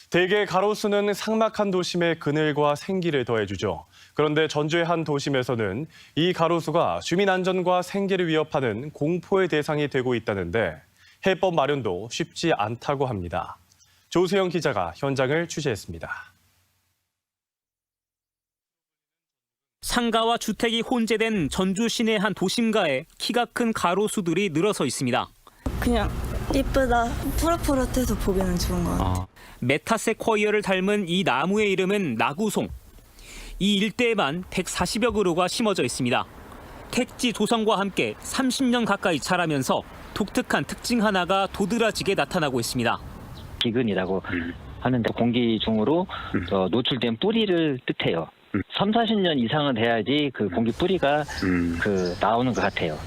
대개 가로수는 삭막한 도심의 그늘과 생기를 더해주죠. 그런데 전주의 한 도심에서는 이 가로수가 주민 안전과 생계를 위협하는 공포의 대상이 되고 있다는데 해법 마련도 쉽지 않다고 합니다. 조수영 기자가 현장을 취재했습니다. 상가와 주택이 혼재된 전주 시내 한 도심가에 키가 큰 가로수들이 늘어서 있습니다. 그냥 이쁘다. 푸릇푸릇해서 보기는 좋은 것 같아요. 메타세쿼이어를 닮은 이 나무의 이름은 나구송. 이 일대에만 140여 그루가 심어져 있습니다. 택지 조성과 함께 30년 가까이 자라면서 독특한 특징 하나가 도드라지게 나타나고 있습니다. 기근이라고 하는데 공기 중으로 노출된 뿌리를 뜻해요. 3, 40년 이상은 돼야지 그 공기 뿌리가 나오는 것 같아요.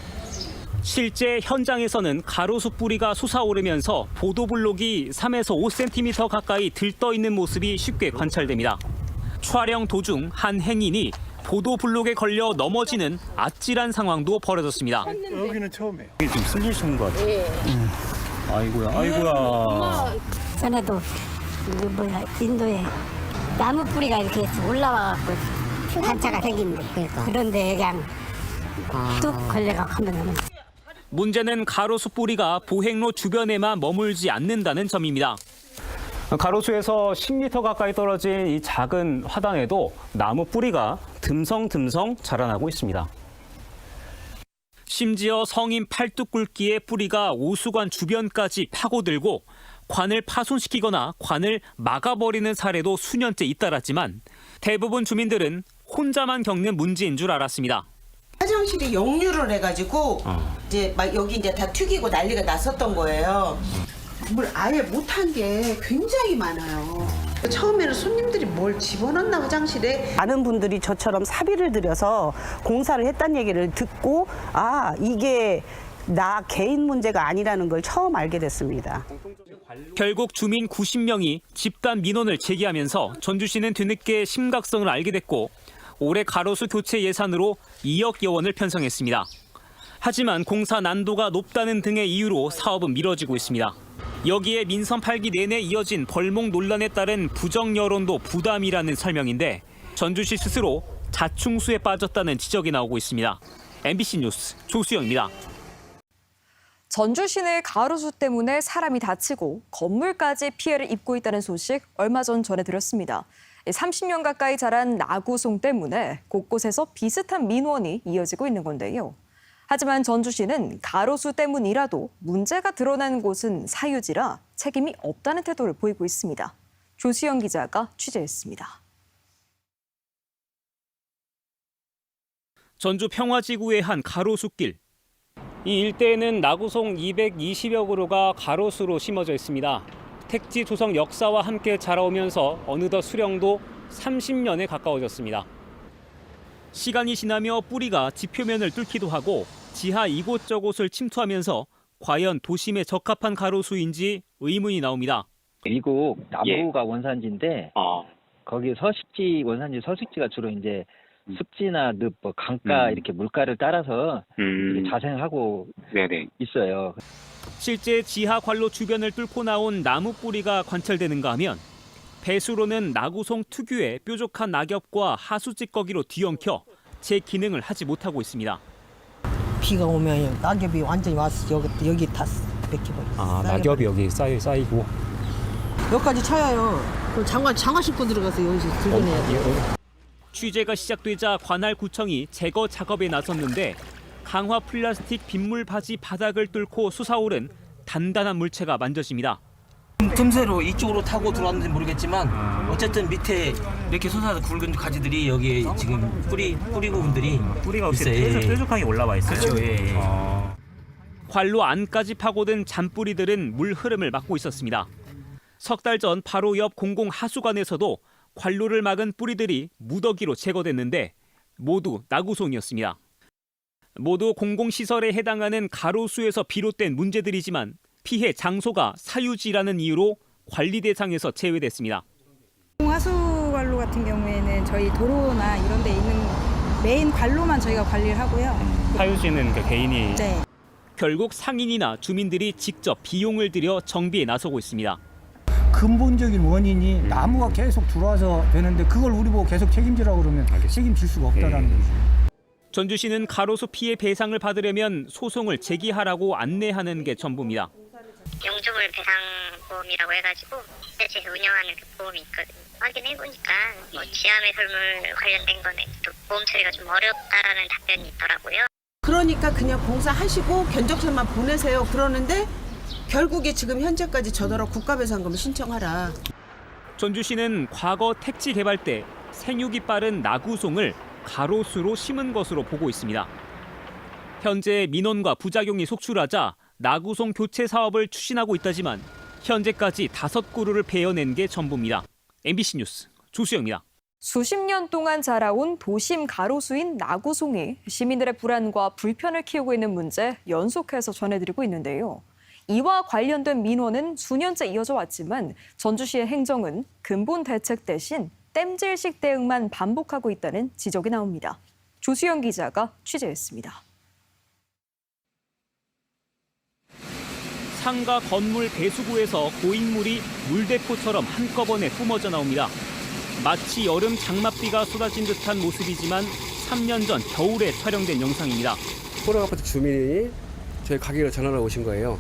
실제 현장에서는 가로수 뿌리가 솟아오르면서 보도블록이 3에서 5cm 가까이 들떠 있는 모습이 쉽게 관찰됩니다. 촬영 도중 한 행인이 보도블록에 걸려 넘어지는 아찔한 상황도 벌어졌습니다. 여기는 처음이에요. 이게 좀 쓸리시는 것 같아요. 예. 아이고야. 전에도 인도에 나무 뿌리가 이렇게 올라와갖고 단차가 생긴데 그런데 그냥 뚝 걸려갖고 하면 문제는 가로수 뿌리가 보행로 주변에만 머물지 않는다는 점입니다. 가로수에서 10m 가까이 떨어진 이 작은 화단에도 나무 뿌리가 듬성듬성 자라나고 있습니다. 심지어 성인 팔뚝 굵기의 뿌리가 오수관 주변까지 파고들고 관을 파손시키거나 관을 막아버리는 사례도 수년째 잇따랐지만 대부분 주민들은 혼자만 겪는 문제인 줄 알았습니다. 화장실이 역류를 해가지고 이제 막 여기 이제 다 튀기고 난리가 났었던 거예요. 뭘 아예 못한 게 굉장히 많아요. 처음에는 손님들이 뭘 집어넣나 화장실에. 많은 분들이 저처럼 사비를 들여서 공사를 했다는 얘기를 듣고 이게 나 개인 문제가 아니라는 걸 처음 알게 됐습니다. 결국 주민 90명이 집단 민원을 제기하면서 전주시는 뒤늦게 심각성을 알게 됐고 올해 가로수 교체 예산으로 2억여 원을 편성했습니다. 하지만 공사 난도가 높다는 등의 이유로 사업은 미뤄지고 있습니다. 여기에 민선 8기 내내 이어진 벌목 논란에 따른 부정 여론도 부담이라는 설명인데 전주시 스스로 자충수에 빠졌다는 지적이 나오고 있습니다. MBC 뉴스 조수영입니다. 전주 시내 가로수 때문에 사람이 다치고 건물까지 피해를 입고 있다는 소식 얼마 전 전해드렸습니다. 30년 가까이 자란 나구송 때문에 곳곳에서 비슷한 민원이 이어지고 있는 건데요. 하지만 전주시는 가로수 때문이라도 문제가 드러난 곳은 사유지라 책임이 없다는 태도를 보이고 있습니다. 조수영 기자가 취재했습니다. 전주 평화지구의 한 가로수길. 이 일대에는 나구송 220여 그루가 가로수로 심어져 있습니다. 택지 조성 역사와 함께 자라오면서 어느덧 수령도 30년에 가까워졌습니다. 시간이 지나며 뿌리가 지표면을 뚫기도 하고 지하 이곳저곳을 침투하면서 과연 도심에 적합한 가로수인지 의문이 나옵니다. 미국 남부가 원산지인데 거기 원산지가 주로 이제 습지나 늪, 강가 이렇게 물가를 따라서 이렇게 자생하고 있어요. 실제 지하 관로 주변을 뚫고 나온 나무 뿌리가 관찰되는가 하면 배수로는 나구송 특유의 뾰족한 낙엽과 하수 찌꺼기로 뒤엉켜 제 기능을 하지 못하고 있습니다. 비가 오면 낙엽이 완전히 와서 여기 다 뺏겨버렸어요. 낙엽이 여기 쌓이고. 여기까지 차요. 그럼 장화 신고 들어가서 여기서 긁어내야 돼요. 취재가 시작되자 관할구청이 제거 작업에 나섰는데 강화 플라스틱 빗물 바지 바닥을 뚫고 솟아오른 단단한 물체가 만져집니다. 틈새로 이쪽으로 타고 들어왔는지 모르겠지만 어쨌든 밑에 이렇게 솟아서 굵은 가지들이 여기에 지금 뿌리 부분들이 뿌리가 없이 있어요. 뾰족하게 올라와 있어요. 그렇죠. 예. 관로 안까지 파고든 잔뿌리들은 물 흐름을 막고 있었습니다. 석 달 전 바로 옆 공공하수관에서도 관로를 막은 뿌리들이 무더기로 제거됐는데 모두 나구송이었습니다. 모두 공공시설에 해당하는 가로수에서 비롯된 문제들이지만 피해 장소가 사유지라는 이유로 관리 대상에서 제외됐습니다. 하수관로 같은 경우에는 저희 도로나 이런 데 있는 메인 관로만 저희가 관리를 하고요. 사유지는 그 개인이. 결국 상인이나 주민들이 직접 비용을 들여 정비에 나서고 있습니다. 근본적인 원인이 나무가 계속 들어와서 되는데 그걸 우리 보고 계속 책임지라고 그러면 책임질 수가 없다라는 거죠. 전주시는 가로수 피해 배상을 받으려면 소송을 제기하라고 안내하는 게 전부입니다. 용적물 배상보험이라고 해가지고 지자체에서 운영하는 그 보험이 있거든요. 확인해보니까 뭐 지하매설물 관련된 거는 또 보험 처리가 좀 어렵다라는 답변이 있더라고요. 그러니까 그냥 공사하시고 견적서만 보내세요. 그러는데 결국에 지금 현재까지 저더러 국가배상금을 신청하라. 전주시는 과거 택지 개발 때 생육이 빠른 나구송을 가로수로 심은 것으로 보고 있습니다. 현재 민원과 부작용이 속출하자 나구송 교체 사업을 추진하고 있다지만 현재까지 5그루를 베어낸 게 전부입니다. MBC 뉴스 조수영입니다. 수십 년 동안 자라온 도심 가로수인 나구송이 시민들의 불안과 불편을 키우고 있는 문제 연속해서 전해드리고 있는데요. 이와 관련된 민원은 수년째 이어져 왔지만 전주시의 행정은 근본 대책 대신 땜질식 대응만 반복하고 있다는 지적이 나옵니다. 조수영 기자가 취재했습니다. 상가 건물 배수구에서 고인물이 물대포처럼 한꺼번에 뿜어져 나옵니다. 마치 여름 장맛비가 쏟아진 듯한 모습이지만 3년 전 겨울에 촬영된 영상입니다. 호랑 아파트 주민이 저희 가게로 전화를 오신 거예요.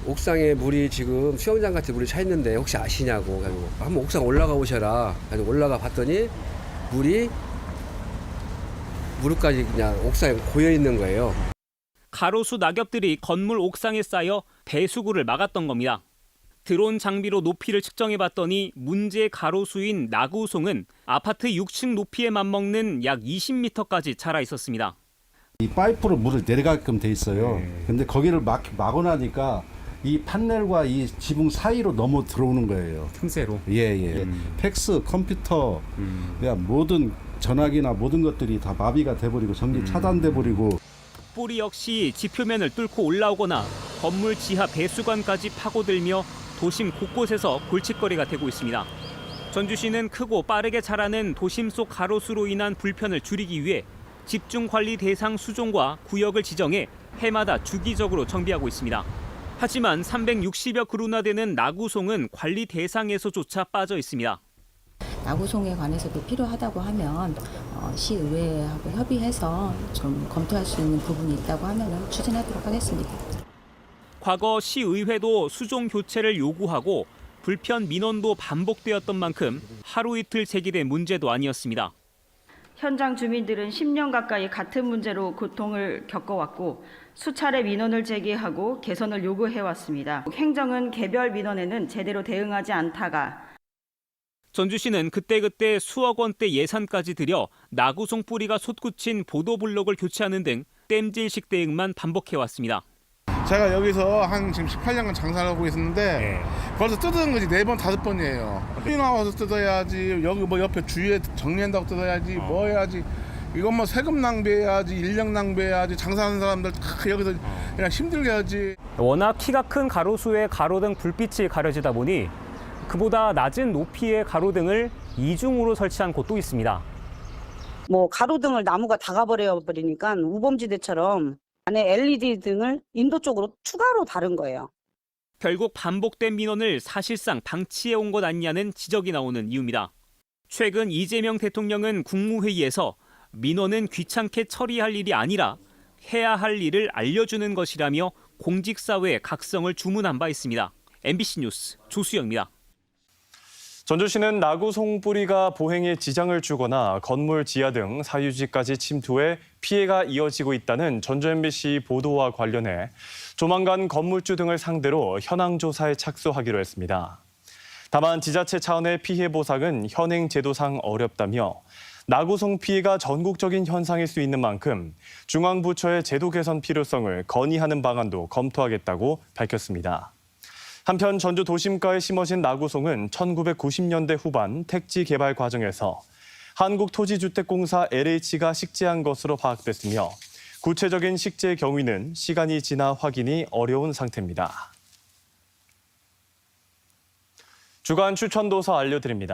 옥상에 물이 지금 수영장 같은 물이 차 있는데 혹시 아시냐고. 그래서 한번 옥상 올라가 보셔라. 그래서 올라가 봤더니 물이 무릎까지 그냥 옥상에 고여 있는 거예요. 가로수 낙엽들이 건물 옥상에 쌓여 배수구를 막았던 겁니다. 드론 장비로 높이를 측정해봤더니 문제 가로수인 나구송은 아파트 6층 높이에 맞먹는 약 20m까지 자라 있었습니다. 이 파이프로 물을 내려가게끔 돼 있어요. 근데 거기를 막아놓으니까 이 판넬과 이 지붕 사이로 넘어 들어오는 거예요. 틈새로. 예. 팩스, 컴퓨터, 그냥 모든 전화기나 모든 것들이 다 마비가 돼버리고 전기 차단돼 버리고. 뿌리 역시 지표면을 뚫고 올라오거나 건물 지하 배수관까지 파고들며 도심 곳곳에서 골칫거리가 되고 있습니다. 전주시는 크고 빠르게 자라는 도심 속 가로수로 인한 불편을 줄이기 위해 집중관리 대상 수종과 구역을 지정해 해마다 주기적으로 정비하고 있습니다. 하지만 360여 그루나 되는 나구송은 관리 대상에서조차 빠져 있습니다. 나구송에 관해서도 필요하다고 하면 시의회하고 협의해서 좀 검토할 수 있는 부분이 있다고 하면 추진하도록 하겠습니다. 과거 시의회도 수종 교체를 요구하고 불편 민원도 반복되었던 만큼 하루 이틀 제기된 문제도 아니었습니다. 현장 주민들은 10년 가까이 같은 문제로 고통을 겪어왔고 수차례 민원을 제기하고 개선을 요구해왔습니다. 행정은 개별 민원에는 제대로 대응하지 않다가 전주시는 그때그때 수억 원대 예산까지 들여 나구송 뿌리가 솟구친 보도블록을 교체하는 등 땜질식 대응만 반복해왔습니다. 제가 여기서 한 지금 18년간 장사를 하고 있었는데 벌써 뜯은 것이 4번, 5번이에요. 삐 나와서 뜯어야지, 여기 뭐 옆에 주위에 정리한다고 뜯어야지, 뭐 해야지. 이건 뭐 세금 낭비해야지, 인력 낭비해야지, 장사하는 사람들 다 여기서 그냥 힘들게 하지. 워낙 키가 큰 가로수에 가로등 불빛이 가려지다 보니 그보다 낮은 높이의 가로등을 이중으로 설치한 곳도 있습니다. 뭐 가로등을 나무가 다가버려 버리니까 우범지대처럼 안에 LED 등을 인도 쪽으로 추가로 다른 거예요. 결국 반복된 민원을 사실상 방치해온 것 아니냐는 지적이 나오는 이유입니다. 최근 이재명 대통령은 국무회의에서 민원은 귀찮게 처리할 일이 아니라 해야 할 일을 알려주는 것이라며 공직사회의 각성을 주문한 바 있습니다. MBC 뉴스 조수영입니다. 전주시는 나구송 뿌리가 보행에 지장을 주거나 건물 지하 등 사유지까지 침투해 피해가 이어지고 있다는 전주 MBC 보도와 관련해 조만간 건물주 등을 상대로 현황 조사에 착수하기로 했습니다. 다만 지자체 차원의 피해 보상은 현행 제도상 어렵다며 나구송 피해가 전국적인 현상일 수 있는 만큼 중앙부처의 제도 개선 필요성을 건의하는 방안도 검토하겠다고 밝혔습니다. 한편 전주 도심가에 심어진 나구송은 1990년대 후반 택지 개발 과정에서 한국토지주택공사 LH가 식재한 것으로 파악됐으며 구체적인 식재 경위는 시간이 지나 확인이 어려운 상태입니다. 주간 추천도서 알려드립니다.